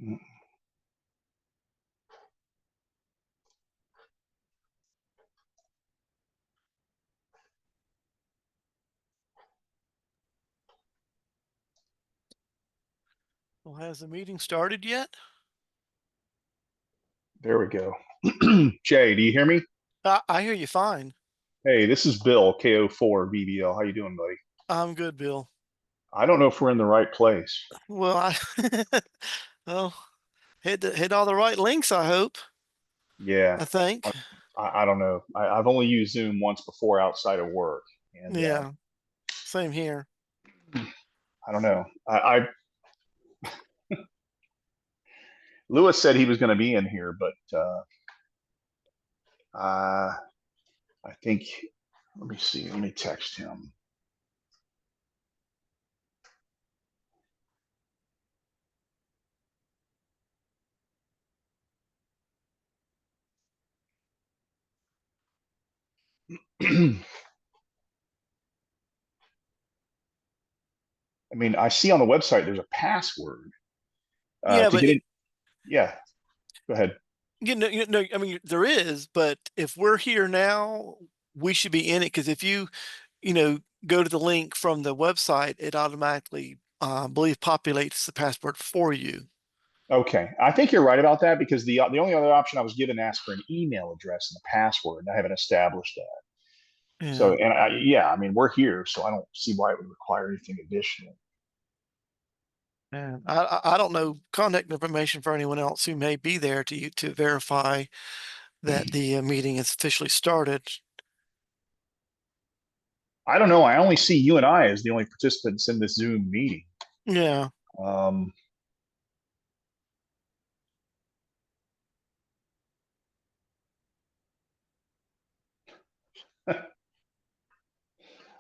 Mm. Well, has the meeting started yet? There we go. Jay, do you hear me? I hear you fine. Hey, this is Bill, KO4 BBL. How you doing, buddy? I'm good, Bill. I don't know if we're in the right place. Well, well, hit all the right links, I hope. Yeah, I think. I don't know. I've only used Zoom once before outside of work, and Yeah, same here. I don't know. Lewis said he was going to be in here, but I think. Let me see. Let me text him. I mean, I see on the website there's a password Yeah, to but get in. Yeah, go ahead. I mean, there is, but if we're here now, we should be in it because if you go to the link from the website, it automatically, I believe, populates the password for you. Okay, I think you're right about that because the only other option I was given asked for an email address and a password, and I haven't established that. So, Yeah. and yeah, I mean, we're here, so I don't see why it would require anything additional. And I don't know contact information for anyone else who may be there to verify that the meeting is officially started. I don't know. I only see you and I as the only participants in this Zoom meeting. Yeah. Um,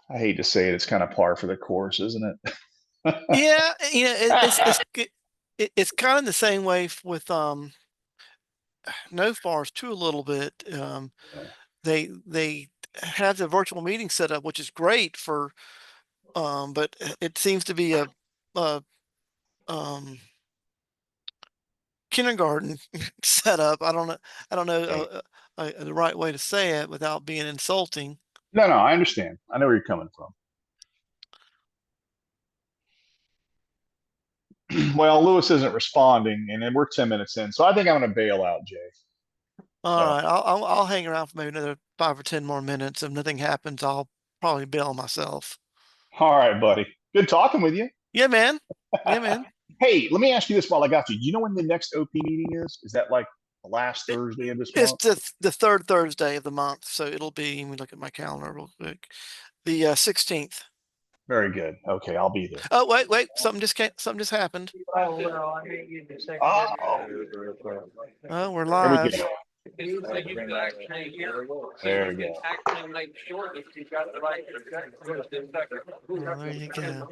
I hate to say it, it's kind of par for the course, isn't it? Yeah, it's kind of the same way with no fars too a little bit. They have the virtual meeting set up, which is great for but it seems to be a um kindergarten setup. I don't know the right way to say it without being insulting. No, no, I understand. I know where you're coming from. Well, Lewis isn't responding, and then we're 10 minutes in, so I think I'm going to bail out, Jay. All So, right, I'll hang around for maybe another 5 or 10 more minutes. If nothing happens, I'll probably bail myself. all right, buddy. Good talking with you. Yeah, man. Yeah, man. Hey, let me ask you this while I got you. Do you know when the next OP meeting is? Is that like the last It, Thursday of this it's month? the third Thursday of the month, so it'll be. Let me look at my calendar real quick. The 16th. Very good. Okay, I'll be there. Oh, wait, something just happened. Oh, Oh, we're there we live. go. There we go. Well, there you go.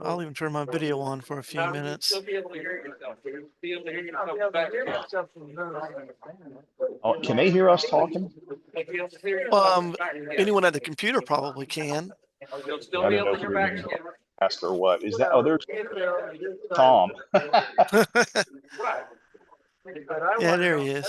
I'll even turn my video on for a few minutes. Oh, can they hear us talking? Um, Anyone at the computer probably can. I didn't know if we were being broadcast or what. Is that? Oh, there's Tom. Yeah, there he is.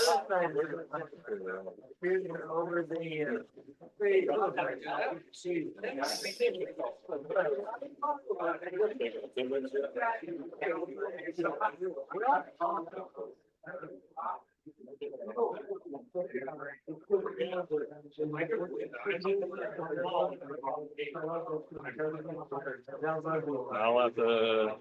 I'll have to.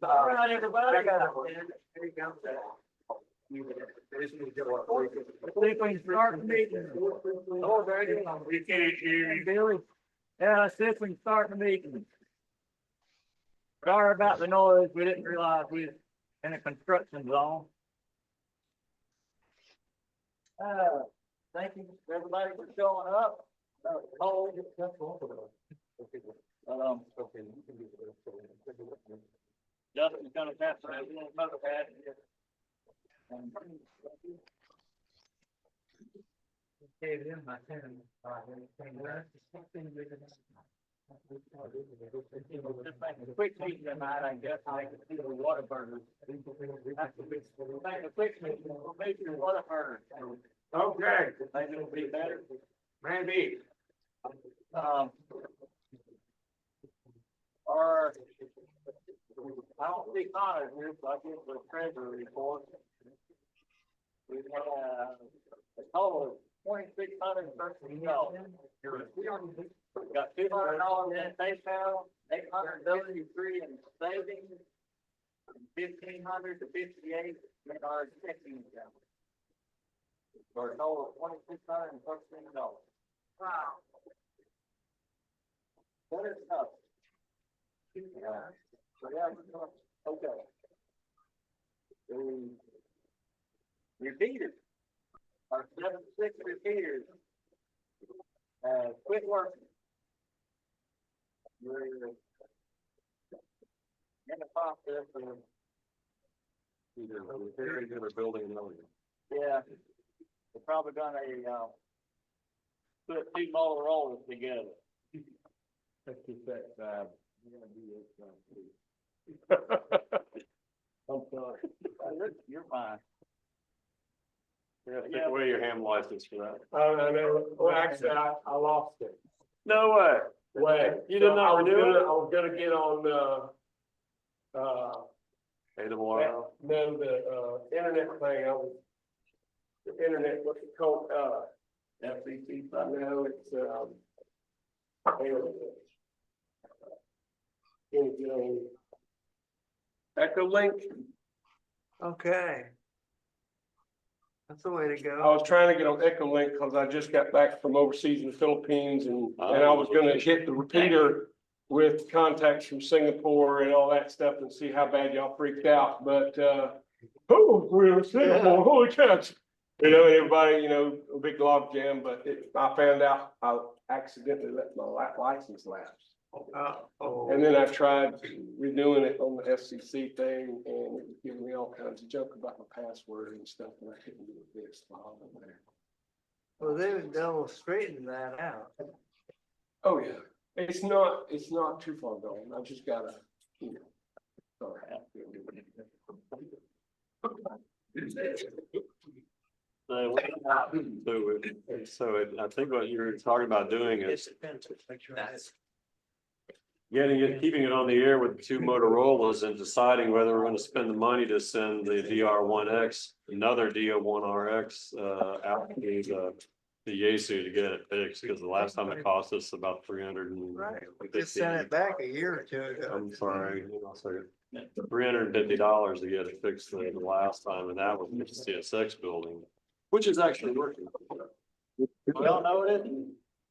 All right, everybody. See if we can start the meeting. Oh, very good. We can't hear you. Billy. Yeah, see if we can start the meeting. Sorry about the noise. We didn't realize we was in a construction zone. Thank you, everybody, for showing up. Justin's gonna pass around a little notepad. Just make a quick meeting tonight, I guess, I can see the water burners. Make a quick meeting, we'll make your water burners. Okay. Think it'll be better? Maybe. Or, I don't see Connor here, so I give the treasurer report. We have a total of $2,613. We got $200 in PayPal, $873 in savings, $1,500 to $58 in our checking account. For a total of $2,613. Wow. That is tough. Okay. Repeaters. Our 76 repeaters. Quit working. We're in the process of Either repairing it or building another. yeah. We're probably gonna put two Motorola's together. I'm sorry. You're fine. Yeah, take away your ham license for that. Oh, no, well, actually, I lost it. No way. Way. You did not renew it? I was gonna get on, AWR. no, the, internet thing, the internet, what's it called, FCC, I know, it's, Echo Link. Okay. That's the way to I go. was trying to get on Echo Link because I just got back from overseas in the Philippines and I was gonna hit the repeater with contacts from Singapore and all that stuff and see how bad y'all freaked out, but, oh, we're in Singapore, holy cats. You know, everybody, a big log jam, but I found out I accidentally let my license lapse. And then I tried renewing it on the FCC thing and it was giving me all kinds of junk about my password and stuff and I couldn't do it this while I'm there. Well, they'll straighten that out. Oh, yeah, it's not too far gone. I just gotta, sorry. I think what you're talking about doing is keeping it on the air with two Motorola's and deciding whether we're going to spend the money to send the DR1X, another DR1RX, out to the Yaesu to get it fixed, because the last time it cost us about 300 and Right, we just sent it back a year or two ago. I'm sorry, $350 to get it fixed the last time, and that was the CSX building, which is actually working. We all know it.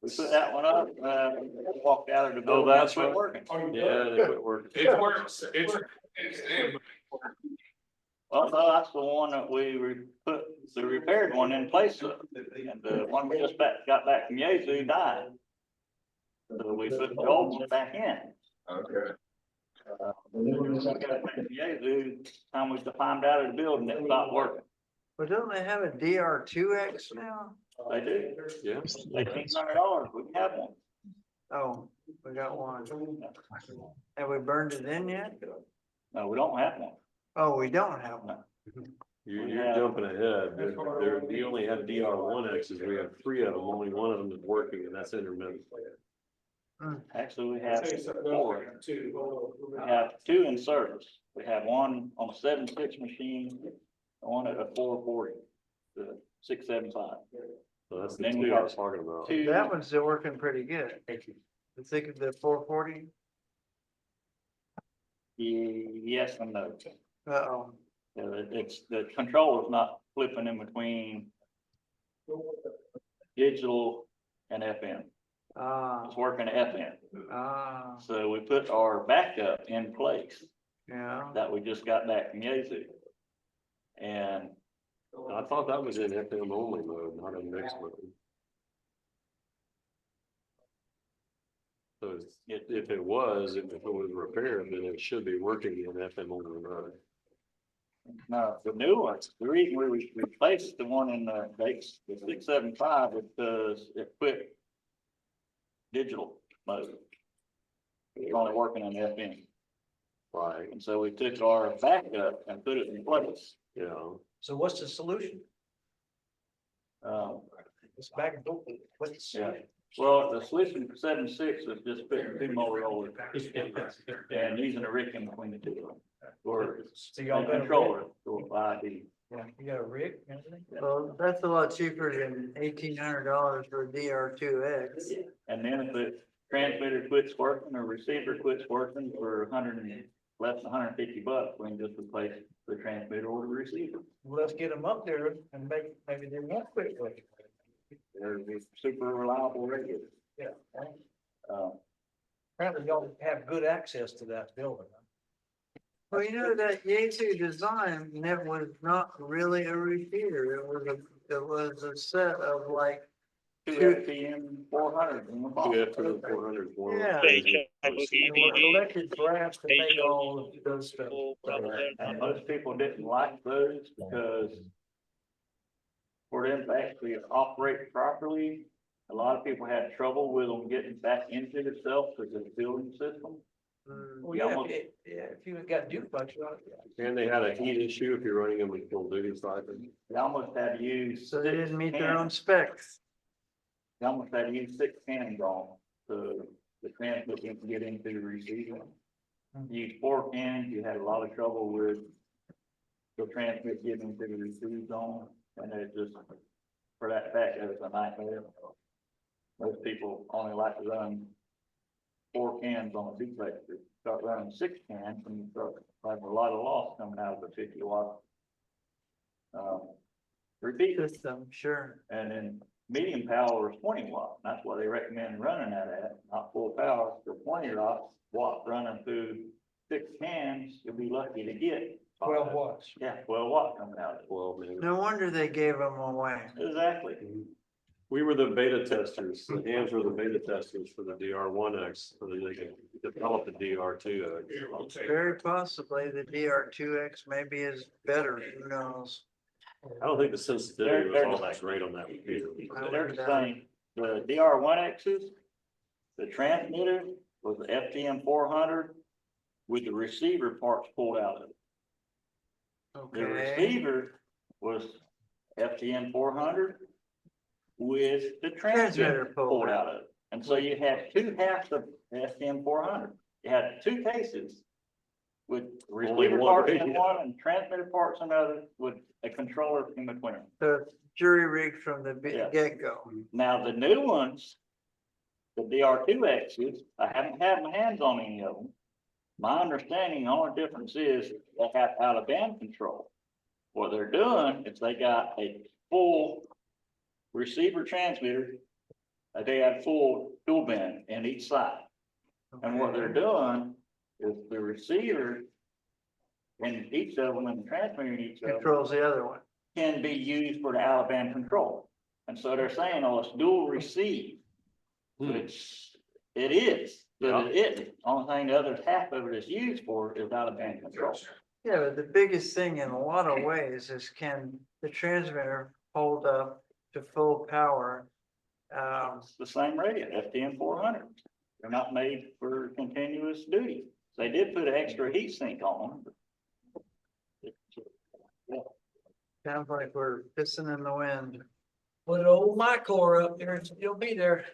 We put that one up, walked out of the building. Oh, that's It right. working. Yeah, they quit working. It works, it's. Well, no, that's the one that we put the repaired one in place of, and the one we just got back from Yaesu died. So we put the old one back in. Okay. When we got it back from Yaesu, time we climbed out of the building, it stopped working. But don't they have a DR2X now? They do. Yeah. $1,800, we can have one. Oh, we got one. Have we burned it in yet? No, we don't have one. Oh, we don't have one. You're jumping ahead. We only have DR1X's. We have 3 of them. Only one of them is working, and that's intermittent. Actually, we have 4. We have 2 in service. We have one on a 7.6 machine, and one at a 440, the 675. So that's the Then we 2 I have was talking about. 2. That one's still working pretty good. You think of the 440? Yes and no. Uh-oh. It's the control is not flipping in between digital and FM. Ah, working FM. ah, So we put our backup in place yeah. that we just got back from Yazoo. And I thought that was in FM only mode, not in mixed mode. So if it was repaired, then it should be working in FM only mode. no, the new ones, the reason we replaced the one in the 675 is because it quit digital mode. It's only working in FM. Right, And so we took our backup and put it in place. you know, So what's the solution? Um, It's back and forth. What's the Yeah. solution? Well, the solution for 7.6 was just putting 2 Motorola and using a rick in between the two. Or So y'all a got a controller for ID. Yeah, you got a rig and everything? Well, that's a lot cheaper than $1,800 for a DR2X. And then if the transmitter quits working or receiver quits working for less than $150, we can just replace the transmitter or the receiver. Well, let's get them up there and maybe they won't quit working. They're super reliable radio. Yeah. Uh, Apparently y'all have good access to that building. Well, you know, that Yaesu design never was not really a repeater. It was a set of like, two FTM 400 in the two box. FM 400s, one. Yeah. It was electric brass to make all of those stuff. And most people didn't like those because for them to actually operate properly, a lot of people had trouble with them getting back into themselves because of the building system. Well, yeah, if you got duplex, right? And they had a heat issue if you're running them in full duty cycle. They almost had to use. so they didn't meet their own 6 specs. They almost had to use 6 cans on to the transmit to get into the receiver. You use 4 cans, you had a lot of trouble with the transmit getting into the receiver zone, and it just, for that fact, it was a nightmare. Most people only like to run 4 cans on a duplex. You start running 6 cans and you start having a lot of loss coming out of the 50 watt. Repeater. System, sure. And then medium power is 20 watt. That's what they recommend running that at, not full power. For 20 watt running through 6 cans, you'll be lucky to get 12 watts. Yeah, 12 watt coming out of it. 12 minutes. No wonder they gave them away. Exactly. We were the beta testers, the hands were the beta testers for the DR1X, so that they could develop the DR2X. Very possibly the DR2X maybe is better, who knows? I don't think the sensitivity was all that great on that repeater. They're the same. The DR1X's, the transmitter was the FTM 400 with the receiver parts pulled out of it. The Okay, receiver was FTM 400 with the Transmitter transmitter pulled pulled out of it. And so you had 2 halves of FTM 400. You had 2 cases with receiver one parts in radio. one and transmitter parts in another with a controller in between. so it's jury rigged from the Yeah. get-go. Now, the new ones, the DR2X's, I haven't had my hands on any of them. My understanding, the only difference is they have out of band control. What they're doing is they got a full receiver transmitter. They have full dual band in each side. And what they're doing is the receiver in each of them and the transmitter in each of them Controls the other one. can be used for the out of band control. And so they're saying, oh, it's dual receive, which it is, but it isn't. Only thing the other half of it is used for is out of band control. Yeah, but the biggest thing in a lot of ways is can the transmitter hold up to full power? It's the same radio, FTM 400. They're not made for continuous duty. They did put an extra heat sink on them. Sounds like we're pissing in the wind. Put old my core up there and you'll be there.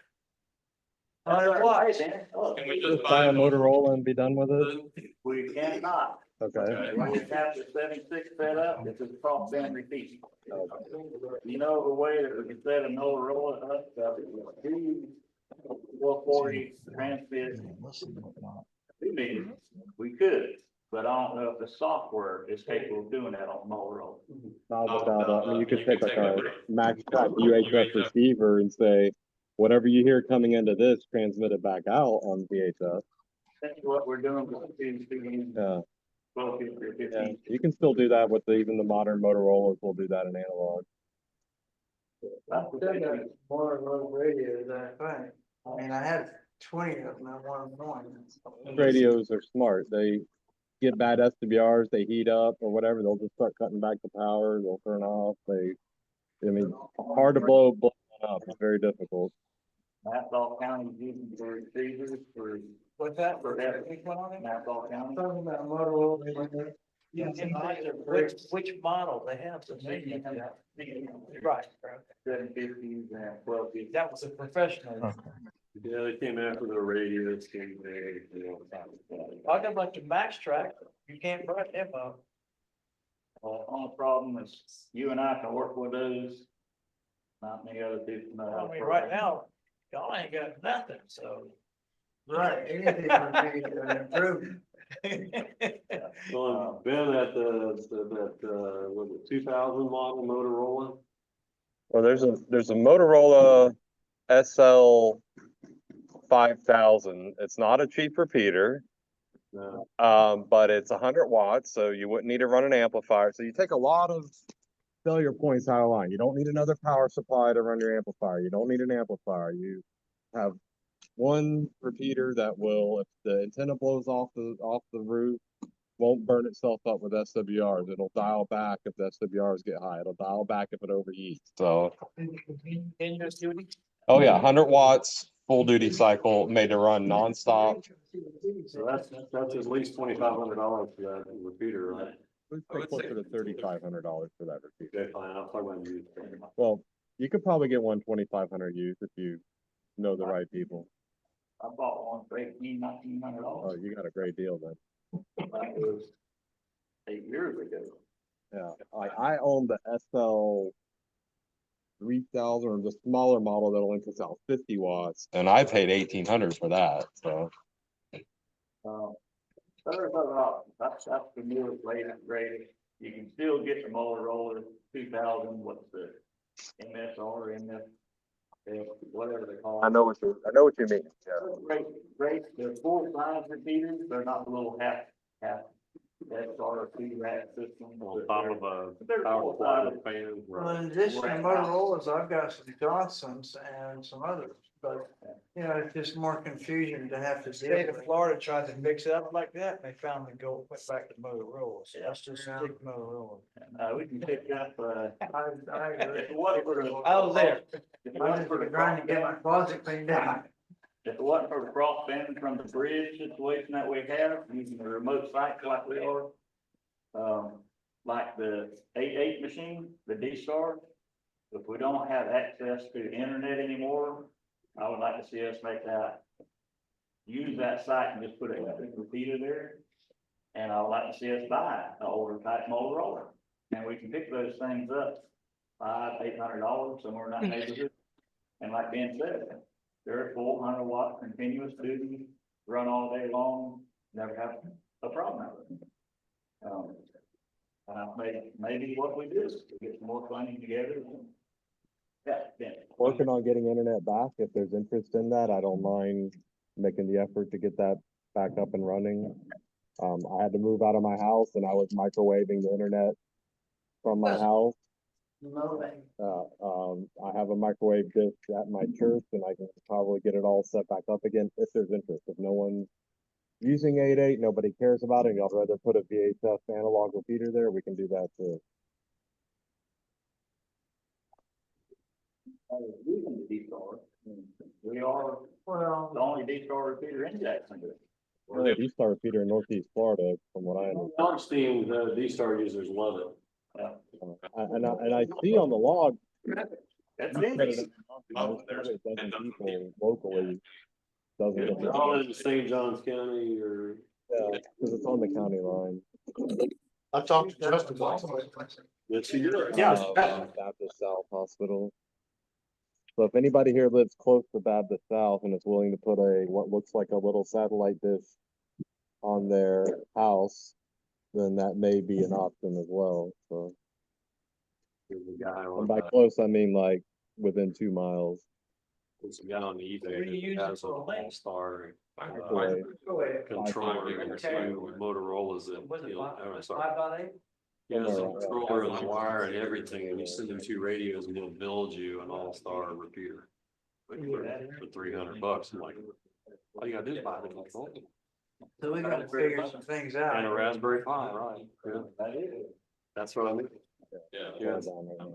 100 watts. Can we just buy a Motorola and be done with it? We cannot. Okay. We have the 76 set up, it's a cross band repeat. You know, the way that we can set a Motorola up, 440 transmit. We could, but I don't know if the software is capable of doing that on Motorola. Not without, I mean, you could pick like a max type UHF receiver and say, whatever you hear coming into this, transmit it back out on VHF. That's what we're doing with the Yeah, 1250 or yeah, 15. you can still do that with even the modern Motorola's will do that in analog. That's what Still they got do. more low radios, I think. I mean, I had 20 of them at one point. Radios are smart. They get bad SWRs, they heat up or whatever, they'll just start cutting back the power, they'll turn off. I mean, hard to blow one up. It's very difficult. Nassau County using for receivers for. What's that? For that, Nassau County. Talking about Motorola. Yeah, which model they have? Right. 750s and 1250s. That was a professional. Yeah, they came after the radios, came there, Talking about the Max Track, you can't break them up. Only problem is you and I can work with those. Not many other people know how. I mean, right now, y'all ain't got nothing, so. Right, anything would be an improvement. So I've been at was it 2000 model Motorola? Well, there's a Motorola SL 5000. It's not a cheap repeater, No. but it's 100 watts, so you wouldn't need to run an amplifier. So you take a lot of failure points out of line. You don't need another power supply to run your amplifier. You don't need an amplifier. You have one repeater that will, if the antenna blows off the roof, won't burn itself up with SWRs. It'll dial back if the SWRs get high. It'll dial back if it overheats. So, Continuous duty? oh yeah, 100 watts, full duty cycle, made to run nonstop. So that's at least $2,500 for that repeater, right? Let's say closer to $3,500 for that repeater. Okay, fine, I'll talk about you. Well, you could probably get one 2,500 used if you know the right people. I bought one for $1,900. Oh, you got a great deal then. That was 8 years ago. Yeah, I own the SL 3000 or the smaller model that only puts out 50 watts, and I paid 1,800 for that. So There's other options. That's the newest latest rating. You can still get the Motorola 2000. What's the MSR, whatever they call it. I know what you mean. Yeah. Great. They're full size repeaters. They're not little half. SR2 rack systems. On top of a They're power full supply size. with fans, Well, right? in addition to Right. Motorola's, I've got some Johnsons and some others, but, you know, it's just more confusion to have to deal State of with. Florida tried to mix it up like that, and they found the gold, went back to Motorola, so let's just stick Motorola. We can pick up, I agree. if it wasn't for the. I was there. If it I wasn't just for the been trying to get my closet cleaned out. If it wasn't for the crossband from the bridge situation that we have, using the remote sites like we are, like the 88 machine, the D-Star, if we don't have access to the internet anymore, I would like to see us make that, use that site and just put a repeater there. And I would like to see us buy an older type Motorola, and we can pick those things up $500-800 somewhere in that neighborhood. And like Ben said, they're 400 watt continuous duty, run all day long, never have a problem with it. Maybe what we do is we get some more funding together. Yeah, Ben. Working on getting internet back. If there's interest in that, I don't mind making the effort to get that back up and running. I had to move out of my house and I was microwaving the internet from my house. I have a microwave dish at my church and I can probably get it all set back up again if there's interest. If no one's using 88, nobody cares about it, y'all rather put a VHF analog repeater there, we can do that too. Using the D-Star, we are the only D-Star repeater in Jacksonville. Well, D-Star repeater in Northeast Florida, from what I understand. Augustine, the D-Star users love it. And I see on the log. That's there's it. probably a dozen people locally. Doesn't Is get it all in St. Johns County or? yeah, because it's on the county line. I talked to Justin. Let's see. Baptist South Hospital. So if anybody here lives close to Baptist South and is willing to put what looks like a little satellite dish on their house, then that may be an option as well. So, and by close I mean like within 2 miles. There's a guy on eBay Where do you use that it has an for a link? all-star Microwave. controller and Okay. 2 Motorola's that, Was it I'm sorry. 5x8? He has a Somewhere around controller and the there. wire and everything, and you send him 2 radios and he'll build you an all-star repeater. Like for $300. I'm like, all you gotta do is buy the controller. So we gotta figure some things out. And a Raspberry Pi, right? Yeah. That's what I mean. Yeah,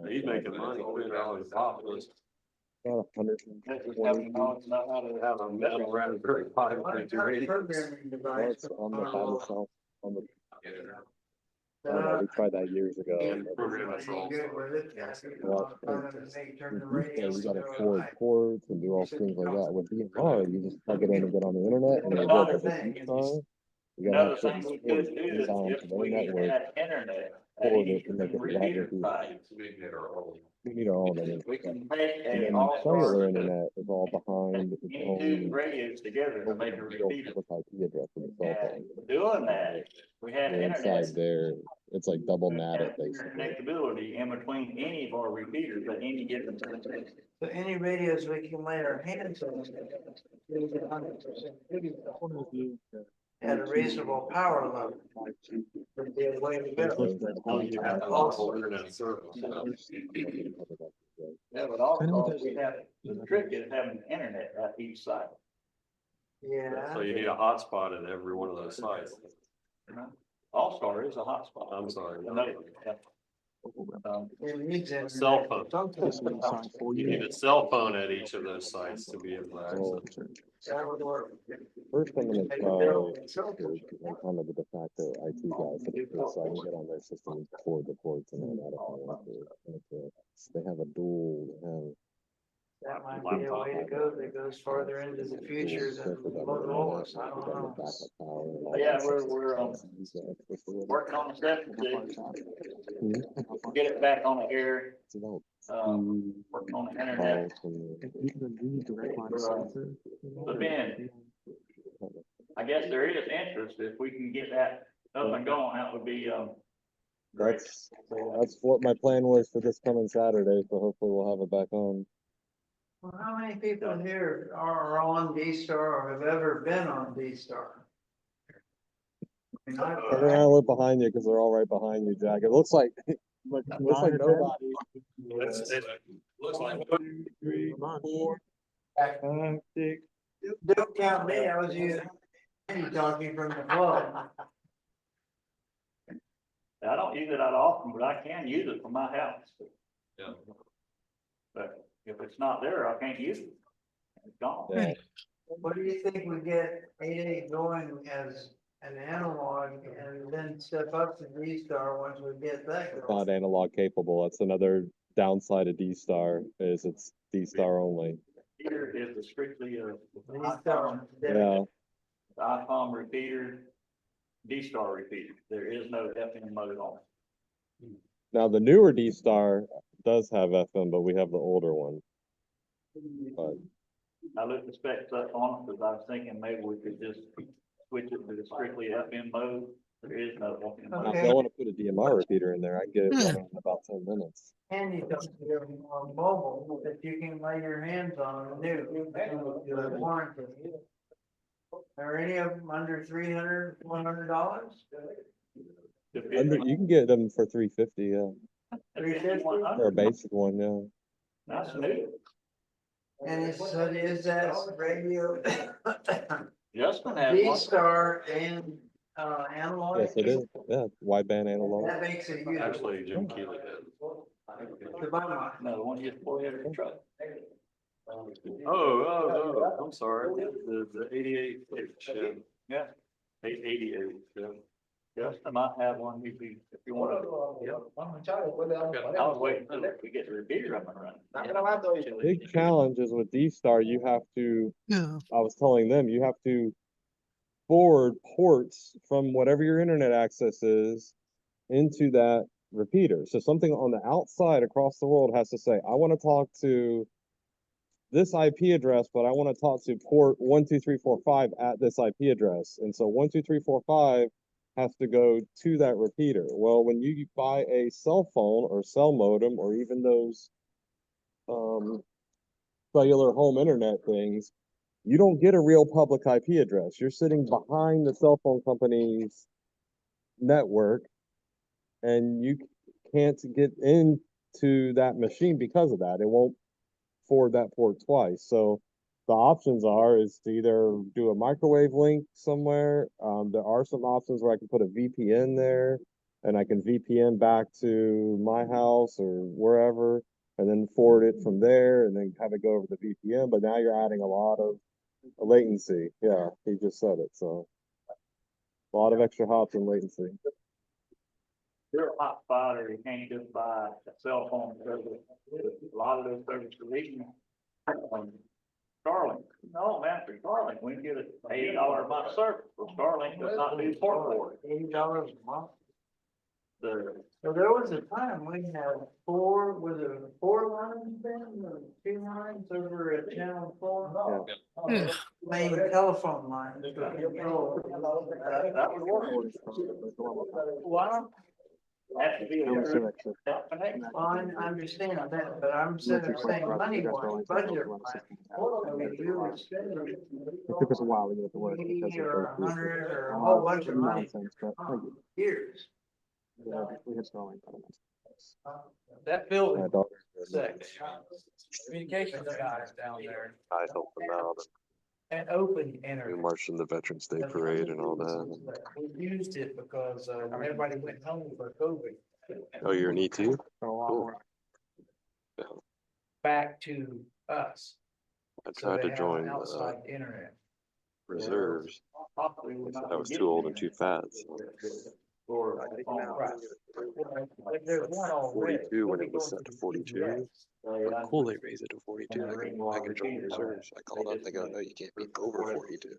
he's making money, $300 a pop. About 120. Know how to have a metal Raspberry Pi What with 2 kind of radios. programming device? That's on the battle cell. On the, Uh, we tried that years ago. And program that's all. Good with it, yeah, Well, turn the with these radio days, you gotta to forward a- ports and do all things like that. With DMR, you just plug it in and get on the internet and they Another build it thing each is- time. You gotta Another have thing certain we could ports do is designed if for their we network. had internet at Forward each it to make it repeater reliable. site, We need our own internet. we can take And a then all-star cellular internet is all behind its any two own radios together to make a real repeater. public IP address for the cell phone. And doing that, if we had You're internet. inside there, it's like double we NAT have it basically. Connectability in between any of our repeaters at any given time. So any radios we can lay our hands on. It'll get 100% at a reasonable power level. Would be a way to go. Well, you have to have a whole internet service. Yeah, but also we have, the trick is having internet at each site. Yeah. So you need a hotspot at every one of those sites. All-Star is a hotspot. I'm sorry. No, yeah. It needs internet. Cell phone. Sometimes. You need a cell phone at each of those sites to be able to access. That would work. First, I'm gonna try Secure, I'm kind of the de facto IT guy for the kids, so I can get on their system and forward the ports and all that. If I want to. They have a dual, That might be a way to go that goes farther into the future than Motorola's. I don't know. Yeah, we're working on the steps to get it back on the air, working on the internet. But then, I guess there is interest, if we can get that up and going, that would be, great. That's what my plan was for this coming Saturday, so hopefully we'll have it back on. Well, how many people here are on D-Star or have ever been on D-Star? I mean, Turn around and look behind you, because they're all right behind you, Jack. It looks like, looks like nobody. Looks like. 3, 4, 5, 6. Don't count me, I was using, talking from the club. I don't use it that often, but I can use it for my house. Yeah. But if it's not there, I can't use it. It's gone. Yeah. What do you think we get 8.8 going as an analog and then step up to D-Star once we get that going? Not analog capable. That's another downside of D-Star, is it's D-Star only. Here is the strictly a D-Star. Yeah, ICOM repeater, D-Star repeater. There is no FM mode on it. now the newer D-Star does have FM, but we have the older one. But I looked the specs up on it because I was thinking maybe we could just switch it to the strictly FM mode. There is no FM mode. if I want to put a DMR repeater in there, I can get it running in about 10 minutes. And you don't do it on mobile that you can lay your hands on new, the warranty. Are any of them under $300, $100? Under, you can get them for 350, yeah, or a basic one, yeah. That's new. And is that radio Justin had one. D-Star and analog? Yes, it is, yeah, wideband analog. That makes it usable. Actually, Jim Keely did. To buy mine. No, the one you just pull out of the truck. Oh, I'm sorry. The 88 inch, Yeah, 88, yeah. Justin might have one if you want to. I was waiting until we get the repeater up and running. Big challenge is with D-Star, you have to, Yeah. I was telling them, you have to forward ports from whatever your internet access is into that repeater. So something on the outside across the world has to say, I want to talk to this IP address, but I want to talk to port 12345 at this IP address. And so 12345 has to go to that repeater. Well, when you buy a cell phone or cell modem, or even those cellular home internet things, you don't get a real public IP address. You're sitting behind the cell phone company's network and you can't get into that machine because of that. It won't forward that port twice. So the options is to either do a microwave link somewhere. There are some options where I can put a VPN there and I can VPN back to my house or wherever and then forward it from there and then have it go over the VPN. But now you're adding a lot of latency. Yeah, he just said it. So a lot of extra hops and latency. You're a hot spotter, you can't just buy a cell phone service. A lot of those services are even, Starlink. No, man, for Starlink, we can get an $80 a month service. For Starlink does not do port forwarding. $80 a month. The, So there was a time we had four lines then, or 2 lines over at channel 4? Yeah. Main telephone lines. for control. that would work. Well, Has to be. I understand that, but I'm saying money wise, budget wise. I mean, you would spend It took us a while to get it to work. 80 or 100 or a whole bunch of money. Years. We had Starlink. That My building, daughter. communications guys down there, I helped them out. and open We internet. marched in the Veterans Day parade and all that. We used it because, everybody went home for COVID. Oh, you're an ET? Cool. Back to us. I So tried they to have join an the outside internet. reserves. Possibly They would said not I was be too old getting and too fat. So. Or. If there's one already, 42 when it was set to 42. But cool, they raised it to 42. I can join the reserves. I called up, they go, no, you can't be over 42.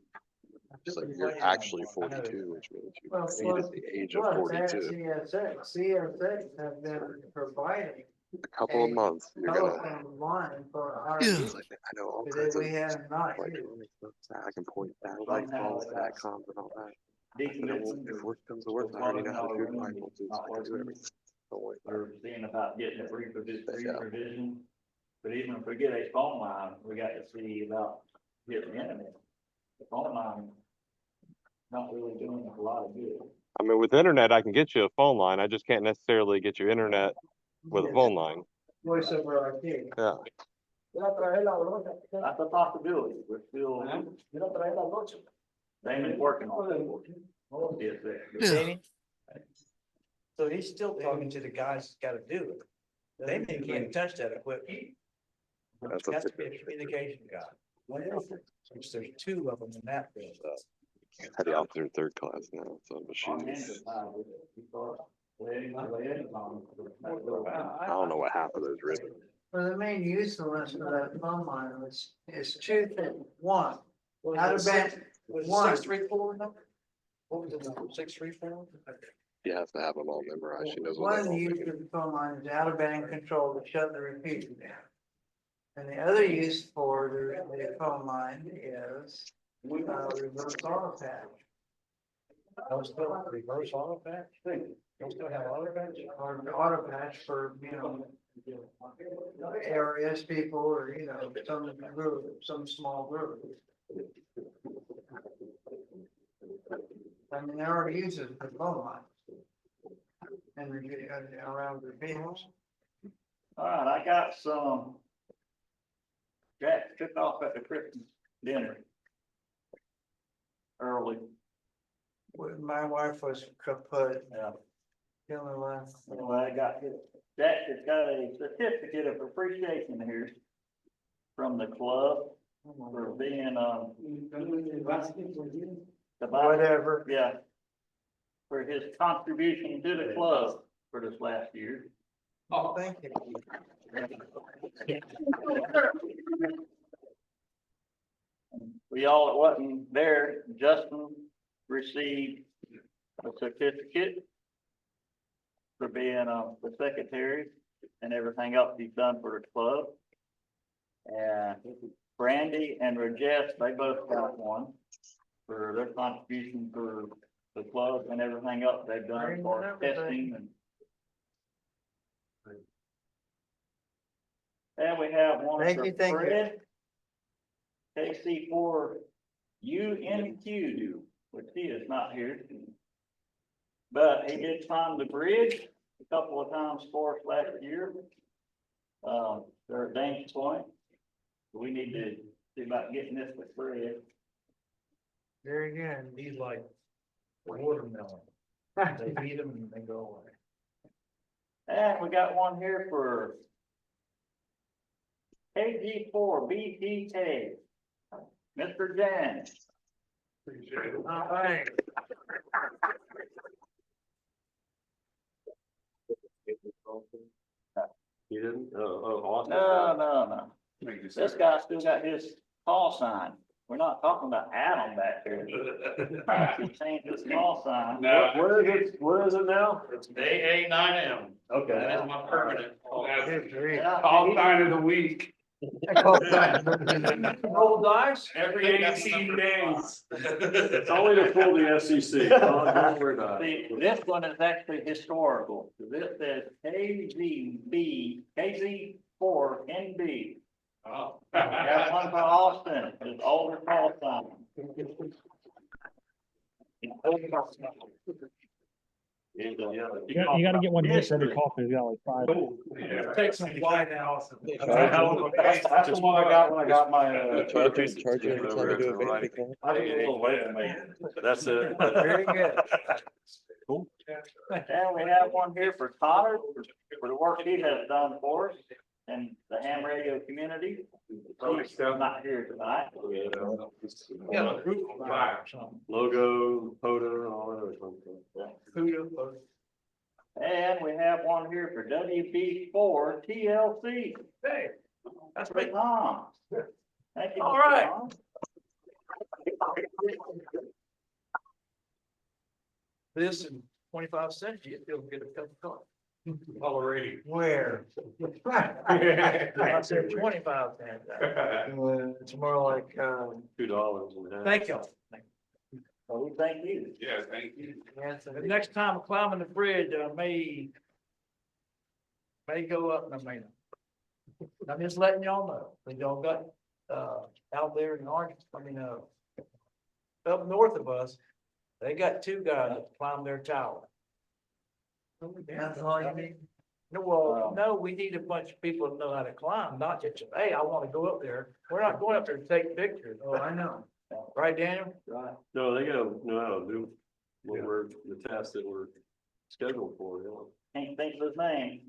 It's like, you're actually 42, which means you Well, exceeded the age of plus that 42. CSX have been providing A couple of months, you're gonna. telephone line for our Yeah. use. Like, I know all That kinds of we have not used. electronic stuff. I can point satellite calls, SATCOMs, and all that. I said, well, if work comes to work, I already know how to do my multis. I can do everything. Don't worry about it. We're seeing about getting it Yeah. reprovision. But even if we get a phone line, we got to see about getting the internet. The phone line not really doing a lot of good. I mean, with internet, I can get you a phone line. I just can't necessarily get you internet with a phone line. Voice over IP. Yeah. That's a possibility. We're still, Damon's working on it. Yes, sir. Yeah. Jamie? So he's still talking to the guys that's gotta do it. They can't touch that equipment. That's Has a to be a communication guy. Which there's 2 of them in that building. had the officer in third class now, so machines. I don't know what half of those ribbons. Well, the main usefulness of that phone line is 2 things. One, out of band, Was one. it 634 number? What was it, 634? You have to have them all memorized. She knows what One they of the all use mean. of the phone line is out of band control to shut the repeater down. And the other use for the phone line is reverse auto patch. Don't still reverse auto patch? Don't still have auto patch? Or the auto patch for, areas, people, or, some small group. I mean, there are uses for phone lines. And around the vehicles. All right, I got some. Jack took off at the Christmas dinner. Early. When my wife was kaput, Yeah. killing last. Anyway, I got this. Jack has got a certificate of appreciation here from the club for being, Whatever. yeah. For his contribution to the club for this last year. Oh, thank you. We all that wasn't there, Justin received a certificate for being the secretary and everything else he's done for the club. And Brandy and Regis, they both got one for their contribution for the club and everything else they've done for testing and And we have one Thank for you, thank you. Fred. KC4UNQ, which he is not here. But he did climb the bridge a couple of times for us last year. They're at Danger Point. We need to see about getting this with Fred. Very good. He's like watermelon. They feed them and they go away. And we got one here for KG4BTK, Mr. Jan. All right. You didn't? Austin? No. This guy still got his call sign. We're not talking about Adam back there. He changed his call sign. Where is it now? It's AA9M. Okay. That is my permanent. Good grief. All sign of the week. Roll dice? Every 18 days. It's only to fool the FCC. Don't worry about it. See, this one is actually historical. This says KZ4NB. Oh. Got one for Austin, his older call sign. Yeah. You gotta get one here for every call, 'cause you got like 5. Take some white house. That's the one I got when I got my. Charge you every time you do a bank call. I didn't get a little late to me, but that's it. Very good. Cool. And we have one here for Connor, for the work he has done for us and the ham radio community. He's not here tonight. Yeah, a group of five or something. Logo, POTA, all that other fun stuff. And we have one here for WB4 TLC. Hey, that's For right. Tom. Thank you. All Mr. right. Tom. This and 25 cents, you still get a cup of coffee. Already. Where? I said 25 cents. It's more like, $2.50. Thank you. Well, we thank you. Yeah, thank you. The next time I'm climbing the bridge, I may go up and I may not. I'm just letting y'all know, that y'all got, out there in Orange, up north of us, they got 2 guys that climb their tower. that's all you need. No, well, no, we need a bunch of people that know how to climb, not just, hey, I wanna go up there. We're not going up there to take pictures. Oh, I know. Right, Daniel? Right. No, they gotta know how to do what we're, the task that we're scheduled for, you know. Can't think of his name.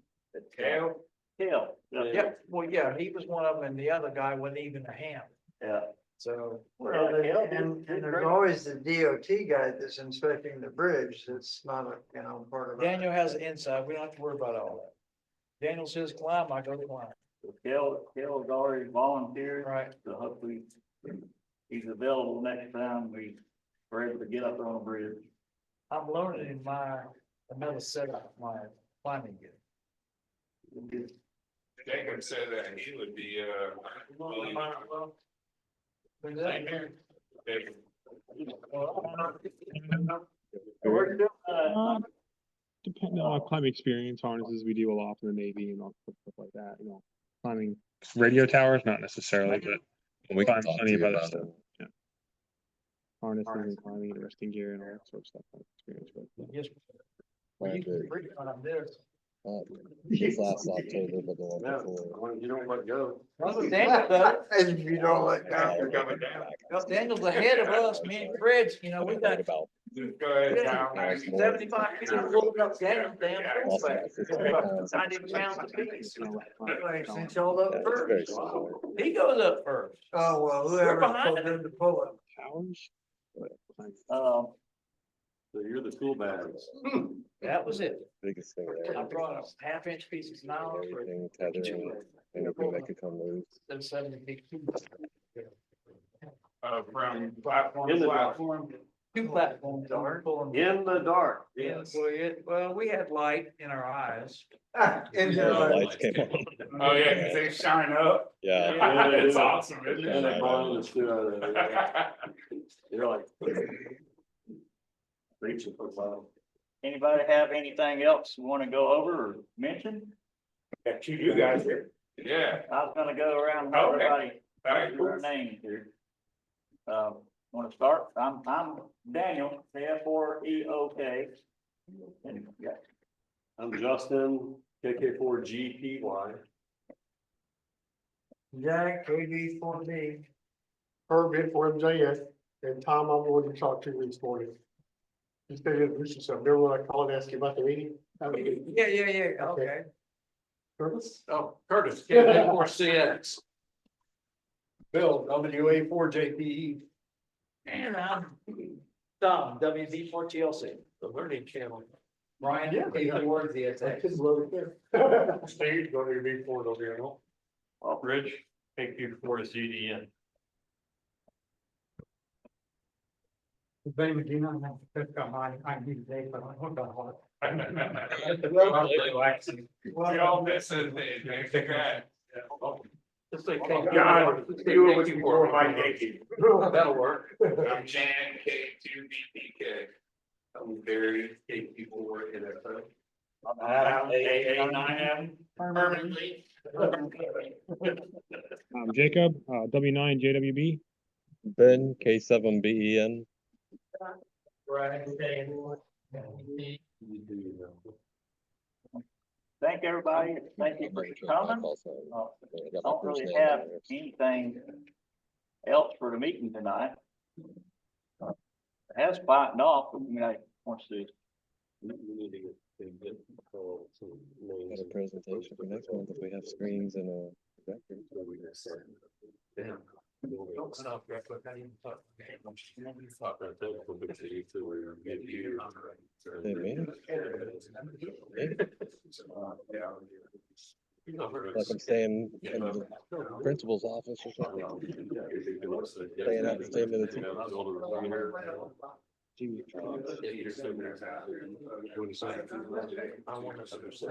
Cal? Hill. Yeah, well, yeah, he was one of them and the other guy wasn't even a ham, Yeah. so. Well, Yeah, and Cal, there's always the DOT guy that's inspecting the bridge. That's not a, part of it. Daniel has the inside, we don't have to worry about all that. Daniel says climb, I go climb. Hill's already volunteered. Right. So hopefully he's available next time we're able to get up on the bridge. I'm learning in another setup, my climbing gear. Jacob said that he would be, willing Who's that? We're doing, Depending on climbing experience, harnesses, we do a lot for the Navy and all stuff like that, climbing radio towers, not necessarily, but We can climb talk to plenty of you other about stuff. it. Yeah. Harnesses and climbing and resting gear and all that sort of stuff. I've experienced with. Yes. Plan You to- can freak on this. This last October, but the one Yeah, before. you don't let go. Well, Daniel does. If you don't let go. You're coming down. Well, Daniel's ahead of us, me and Fred's, we got About Go ahead, Kyle. 75 people looking up Daniel's damn. Awesome. About 90 pounds apiece. Anyway, since y'all up It's very first. similar. He goes up first. Oh, well, whoever's behind told them to pull it. Towers? So you're the tool bags. That was it. Biggest thing I there. brought a half-inch piece of nylon for Everything tethering, anything that could come loose. 72. From platform In to the platform. 2 platforms are pulling. In the dark. Yes, well, we had light in our eyes. Into The the- lights came on. Oh, yeah, cause they shine up. Yeah. Yeah, they It's do. awesome, isn't And they it? blind the shit out of it. You're like. Reaching for love. anybody have anything else you want to go over or mention? Got you guys here. Yeah. I was gonna go around and let Okay. everybody All right, do cool. their names here. Want to start? I'm Daniel, F4EOK. And, yeah, I'm Justin, KK4GPY. Jack, KB4B. Herb in for MJS, and Tom, I'm going to talk to you this morning. You said introduce yourself. Remember when I called and asked you about the meeting? Yeah, okay. Curtis? Oh, Curtis, KK4CX. Bill, WA4JPE. And I'm Tom, WV4TLC, the learning channel. Brian, Yeah. KK4ZXX. Steve, WV4, WNO. Rich, KQ4ZDN. Baby, do not have to pick up I need today, but I'm hooked on hard. We all miss it, man. Congrats. Just like. God, you were looking for my Yankee. That'll work. I'm Jan, K2BPK. I'm Barry, KQ4 NFO. Adam, AA9M. Permanently. I'm Jacob, W9 JWB. Ben, K7BEN. Thank everybody. Thank you for coming. I don't really have anything else for the meeting tonight. It has quietened off, but we might want to. Got a presentation for next month if we have screens and a projector. Hey, man. Like I'm staying in the principal's office or something. Staying out, staying in the team. I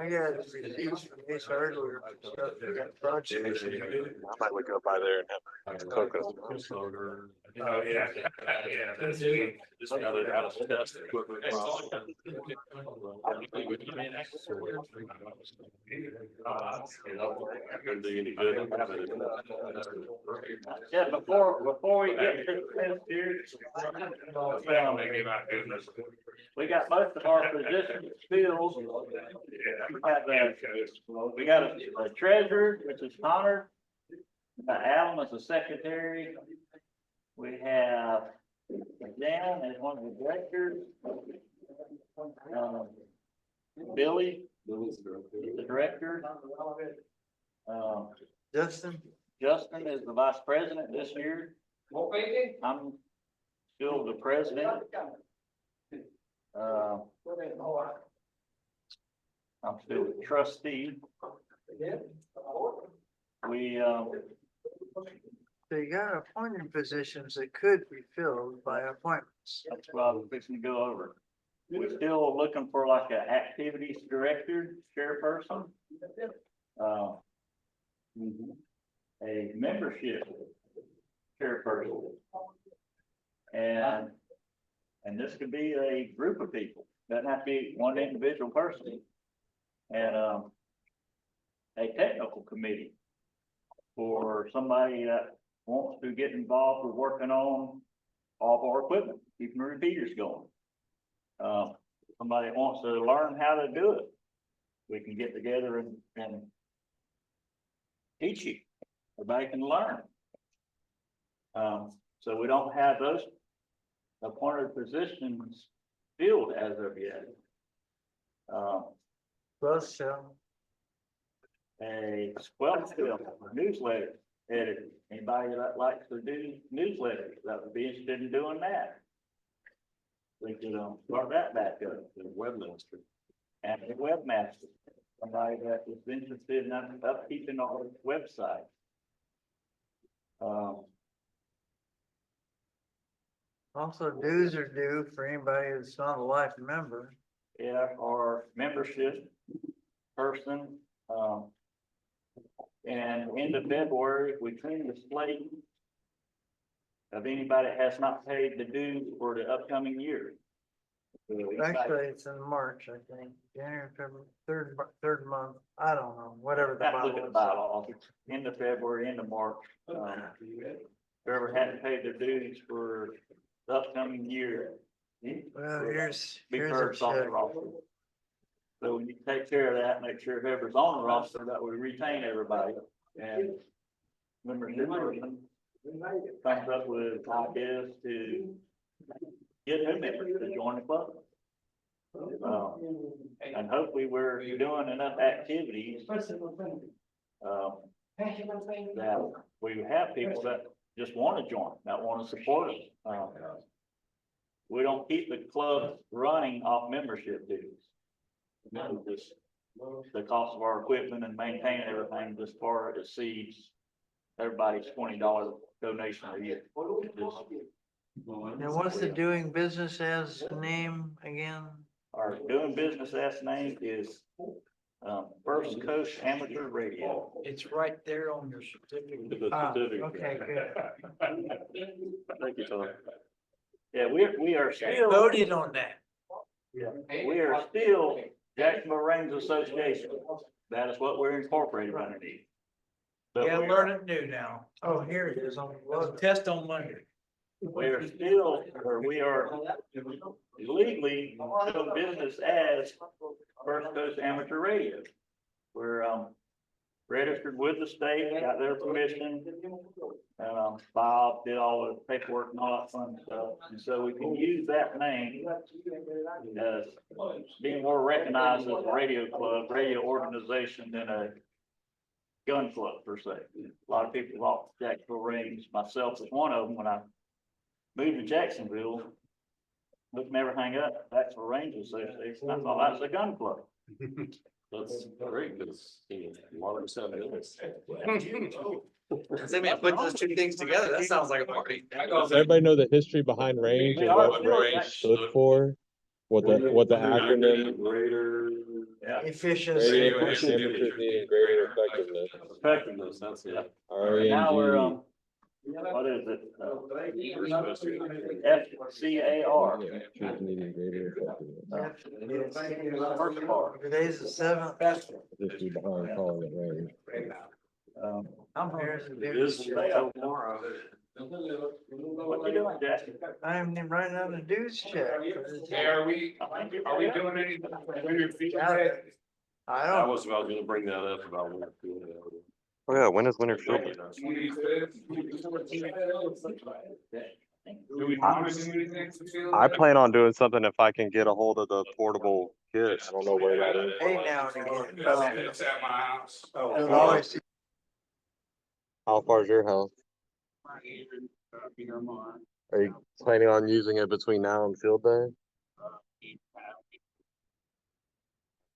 got it's earlier. Project. I might look up by there and have focus. Oh, yeah. Just another out of test equipment. Yeah, before we get to the test here. We got most of our positions filled. We got a treasurer, which is Connor. Alan is the secretary. We have Dan as one of the directors. Billy is the director. Justin is the vice president this year. I'm still the president. I'm still the trustee. So you got appointed positions that could be filled by appointments. That's what I was fixing to go over. We're still looking for like an activities director, chairperson. A membership chairperson. And this could be a group of people, doesn't have to be one individual person. And a technical committee for somebody that wants to get involved with working on all of our equipment, keeping the repeaters going. Somebody that wants to learn how to do it, we can get together and teach you. Everybody can learn. So we don't have those appointed positions filled as of yet. Plus, A newsletter editor. Anybody that likes to do newsletters that would be interested in doing that. We could start that back up. The webmaster. And the webmaster. Somebody that is interested in upkeeping our website. also dues are due for anybody that's not a life member. Yeah, our membership person, and end of February, we clean the slate of anybody that has not paid the dues for the upcoming year. Actually, it's in March, I think, January, February, third month, I don't know, whatever the Have to look at the bylaws. bylaws, end of February, end of March. Whoever hadn't paid their dues for the upcoming year. Well, here's Be a curbed off the check. roster. So when you take care of that, make sure whoever's on the roster, that we retain everybody. And membership person comes up with ideas to get new members to join the club. And hopefully we're doing enough activities, that we have people that just want to join, that want to support us. We don't keep the club running off membership dues. Just the cost of our equipment and maintaining everything just far exceeds everybody's $20 donation a year. Now, what's the doing business as name again? Our doing business as name is First Coast Amateur Radio. It's right there on your certificate. Okay, good. Thank you, Tom. Yeah, we are still, Voted on that. we are still Jacksonville Rangers Association. That is what we're incorporated underneath. But Yeah, we learn are, it new now. Oh, here it is on the logo. Test on Monday. we are still, or we are legally doing business as First Coast Amateur Radio. We're registered with the state, got their permission. Bob did all the paperwork and all that fun stuff. And so we can use that name as being more recognized as a radio club, radio organization than a gun club per se. A lot of people thought Jacksonville Rangers, myself was one of them when I moved to Jacksonville. Looking everything up, Jacksonville Rangers Association, I thought that's a gun club. That's great, because a lot of us have this. They may put those two things together. That sounds like a party. Does everybody know the history behind range and what range stood for? What the acronym? Greater. Yeah. Efficiency. Radio efficiency and greater effectiveness. Effectiveness, that's it. Now we're, RNG. what is it? FCAR. Choose needing greater effectiveness. First part. Today's the 7th. History behind calling it range. I'm here as a It is dues check. tomorrow. What you doing, Jackson? I'm writing out a dues check. for this Hey, year. are we doing anything? When your feet? I I don't, was about to bring that up about. Oh yeah, when is winter field? Do we want to do anything for field? I plan on doing something if I can get a hold of the portable kit. I don't know where that is. hey, now and again. It's at my house. Don't always How far is your house? Are you planning on using it between now and field day?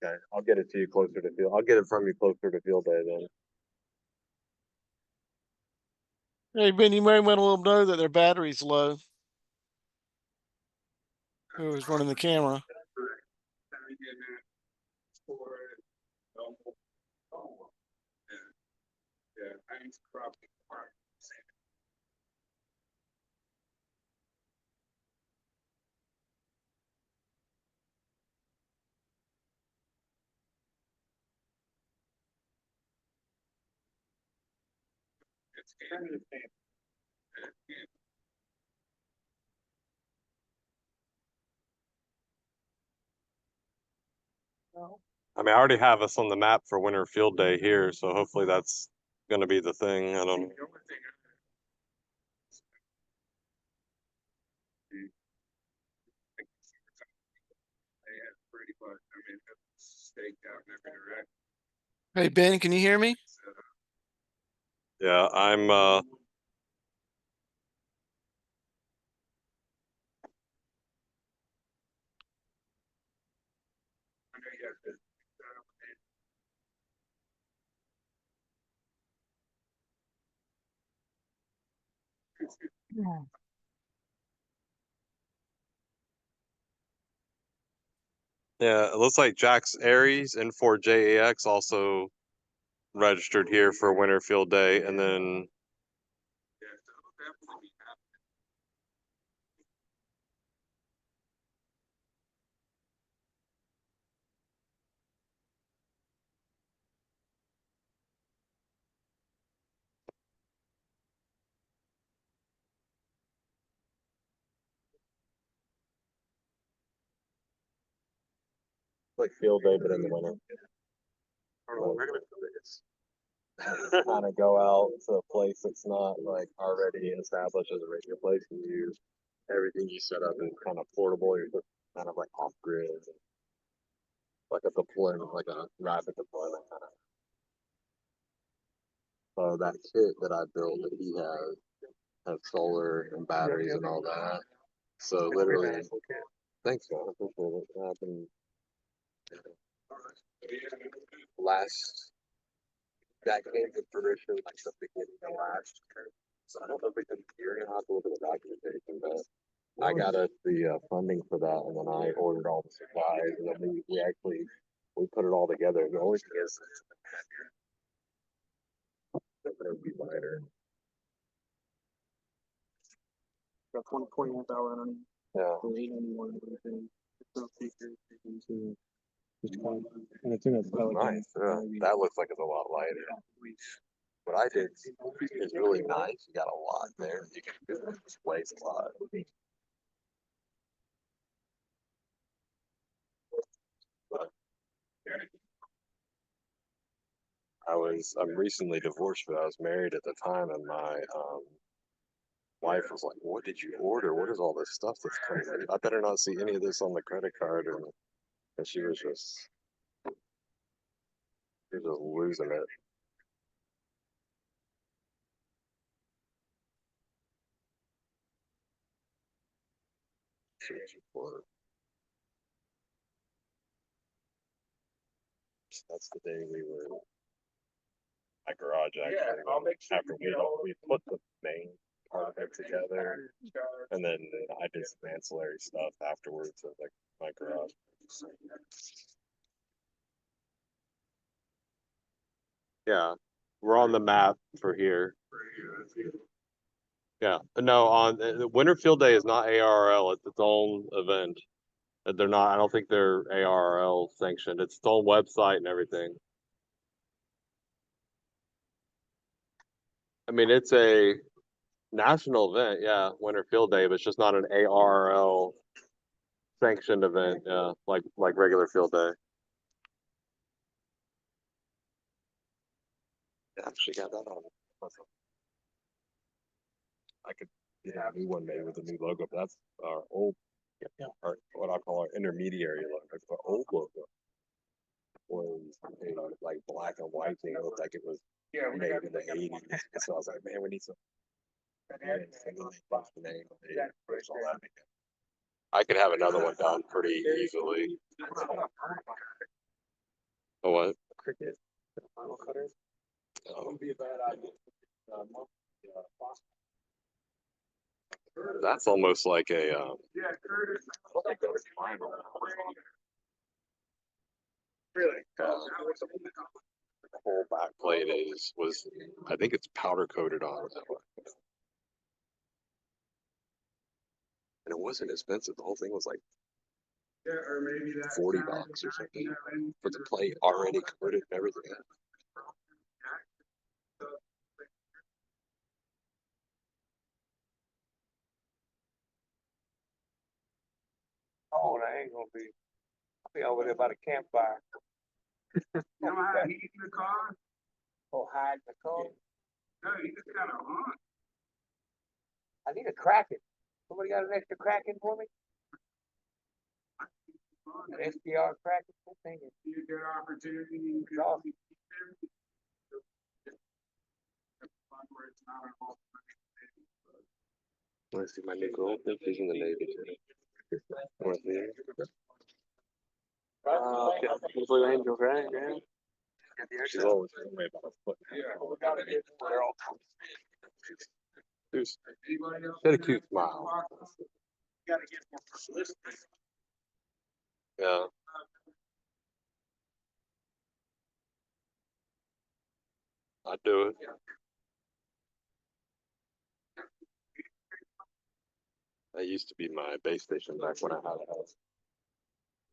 Okay, I'll get it to you closer to field. I'll get it from you closer to field day then. Hey, Ben, you might want to let them know that their battery's low. Whoever's running the camera. I mean, I already have us on the map for winter field day here, so hopefully that's gonna be the thing. I don't. Hey, Ben, can you hear me? Yeah, I'm yeah, it looks like Jack's Aries and 4JAX also registered here for winter field day, and then Like field day, but in the winter. Kind of go out to a place that's not like already established as a radio place, and you everything you set up is kind of portable. You're just kind of like off grid, like a deployment, like a rapid deployment kind of. So that kit that I built that he has solar and batteries and all that. So literally, thanks man, I appreciate it. I've been last that came to fruition like the beginning of last year. So I don't know if we can hear it. I'll have to look at the documentation, but I got us the funding for that, and then I ordered all the supplies, and then we actually we put it all together. The only thing is that it would be lighter. Got 20 amp hour underneath. Yeah. So 891 everything. No speakers. And it's in a Nice. Yeah. That looks like it's a lot lighter. What I did is really nice. You got a lot there. You can displace a lot. But I'm recently divorced, but I was married at the time, and my wife was like, "What did you order? What is all this stuff that's coming in? I better not see any of this on the credit card." And she was just losing it. Searching for it. That's the day we were my garage actually. After we put the main part of it together, and then I did some ancillary stuff afterwards at like my garage. Yeah, we're on the map for here. Yeah, no, on the Winter Field Day is not ARRL. It's its own event. They're not. I don't think they're ARRL sanctioned. It's its own website and everything. I mean, it's a national event, yeah, Winter Field Day, but it's just not an ARRL sanctioned event, yeah, like regular field day. I actually got that on. I could get a new one made with a new logo, but that's our old, our what I call our intermediary logo. The old logo was like black and white thing. It looked like it was made in the 80s. So I was like, man, we need some. I could have another one done pretty easily. Oh, what? Cricket. Final cutter. Wouldn't be a bad idea. That's almost like a really the whole back plate was I think it's powder coated on that one. And it wasn't expensive. The whole thing was like $40 or something for the plate already coated and everything. Oh, that ain't gonna be. I'll be over there by the campfire. You know how to heat in the car? Or hide in the car? No, you just gotta run. I need a Kraken. Somebody got an extra Kraken for me? An SDR Kraken? That thing is. Be a good opportunity. Awesome. Want to see my new girlfriend? She's in the Navy today. Want to see her? Blue Angels, right? Yeah. She's always way about a foot. She's got a cute smile. Yeah. I'd do it. That used to be my base station back when I had a house.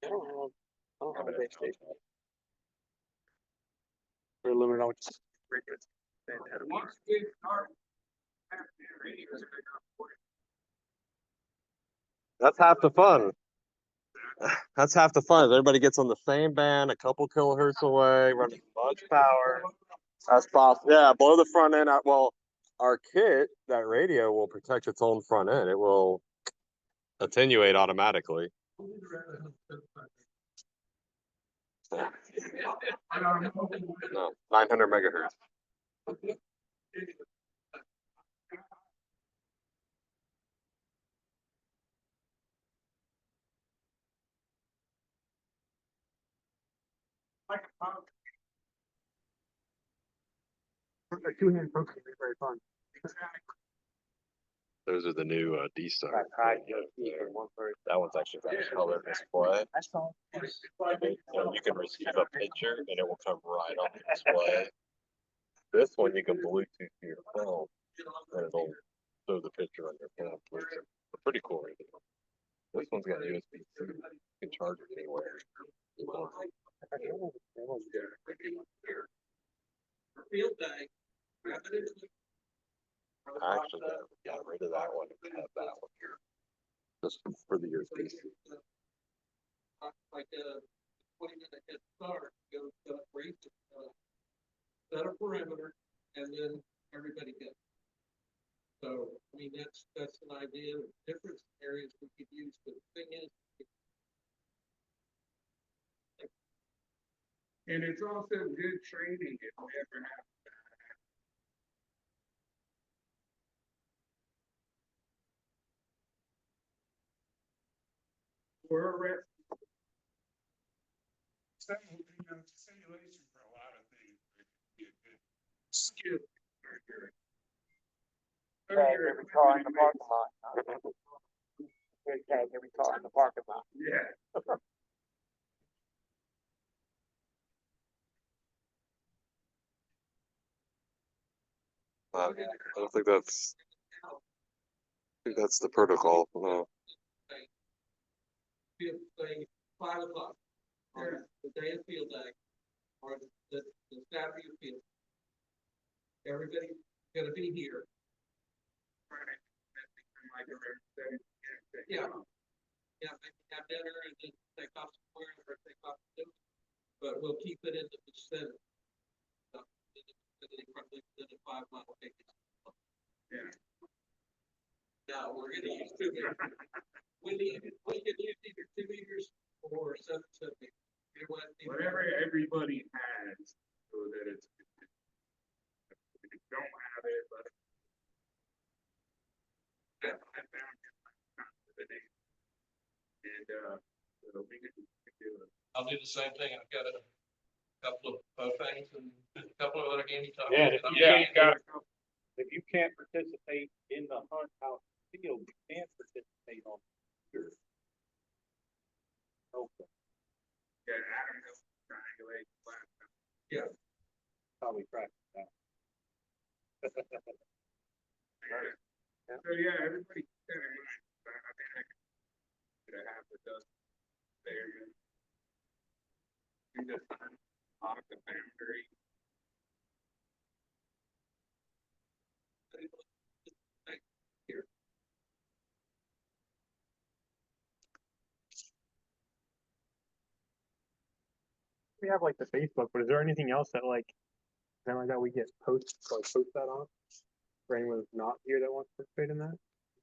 I don't have a base station. We're limited on just. That's half the fun. That's half the fun. Everybody gets on the same band, a couple kilohertz away, running as much power as possible. Yeah, blow the front end out. Well, our kit, that radio will protect its own front end. It will attenuate automatically. No, 900 megahertz. Two-hand poker is very fun. Those are the new D-Star. That one's actually got a color display. You can receive a picture and it will come right on the display. This one you can Bluetooth to your phone and it'll show the picture on your phone. It's pretty cool radio. This one's got USB-C. You can charge it anywhere. I actually got rid of that one and have that one here. Just for the USB-C. Like 20-minute head start, go raise it, set a perimeter, and then everybody gets. So, I mean, that's an idea of different areas we could use, but the thing is. And it's also good training if we ever have. We're a rep. Simulation for a lot of things. Skill. Tag every car in the parking lot. Tag every car in the parking lot. Yeah. I don't think that's. I think that's the protocol. No. Field day, 5 o'clock, or the day of field day, or the Saturday of field. Everybody's gonna be here. Yeah. Yeah, maybe have dinner and then take off somewhere or take off the but we'll keep it in the vicinity. Probably within a 5-mile radius. Yeah. Now, we're gonna use 2 meters. We can use either 2 meters or 7 centimeters. Whatever everybody has, so that it's. If you don't have it, but. I found it. And, so we can do it. I'll do the same thing. I've got a couple of things and a couple of other gaming topics. Yeah, if you can't participate in the hunt out field, you can't participate on your. Okay. Yeah, Adam has triangulate last time. Yeah. Probably practice that. So yeah, everybody keep that in mind. I mean, I could have the dust there. You just off the boundary. Here. We have like the Facebook, but is there anything else that like we get post that on? For anyone who's not here that wants to participate in that?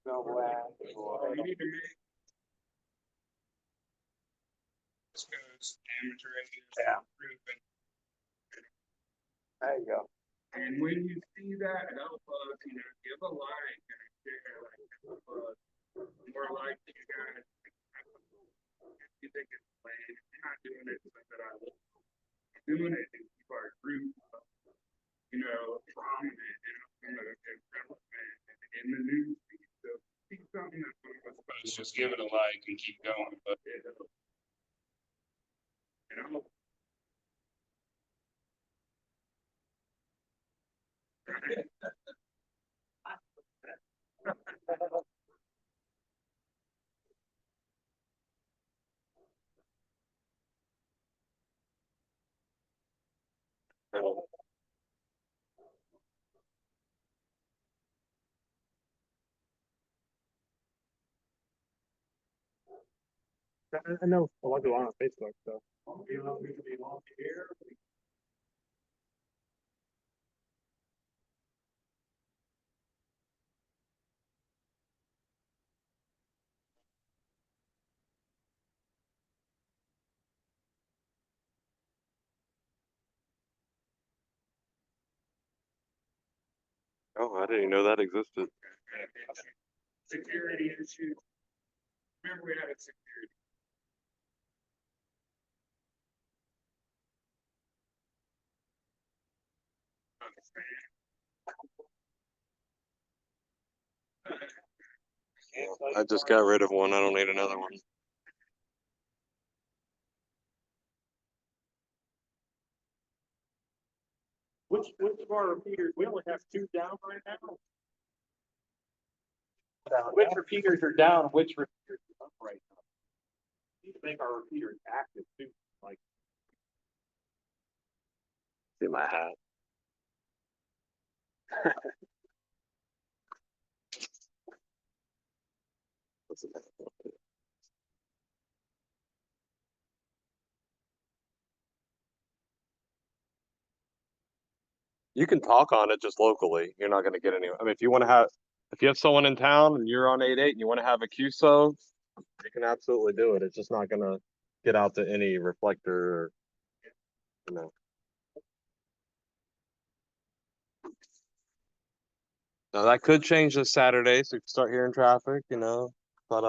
No, you need to make. This goes amateur radio. Yeah. Proven. There you go. And when you see that, help us, give a like and share, help us. More like you guys. If you think it's lame, you're not doing it so that I look. You're doing it to keep our group, prominent in the news feed. So keep something that's supposed just give it a like and keep going, but I know a lot of people on Facebook, so. Oh, I didn't even know that existed. Security issues. Remember we had a security. I just got rid of one. I don't need another one. Which of our repeaters, we only have 2 down right now? Which repeaters are down, which repeaters are up right now? We need to make our repeaters active too, like. See my hat. What's it? You can talk on it just locally. You're not going to get any. I mean, if you have someone in town and you're on 8.8 and you want to have a QSO, you can absolutely do it. It's just not going to get out to any reflector or, you know. Now that could change this Saturday, so you can start hearing traffic, you know, but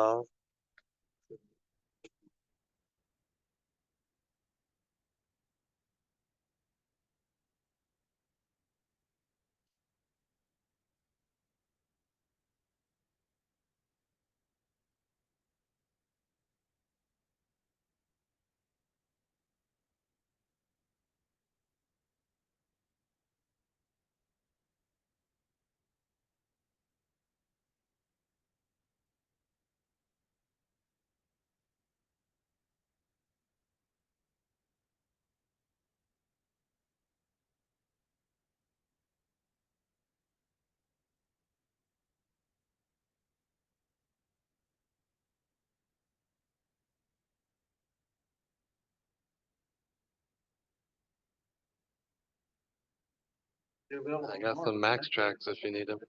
I got some Max Tracks if you need them.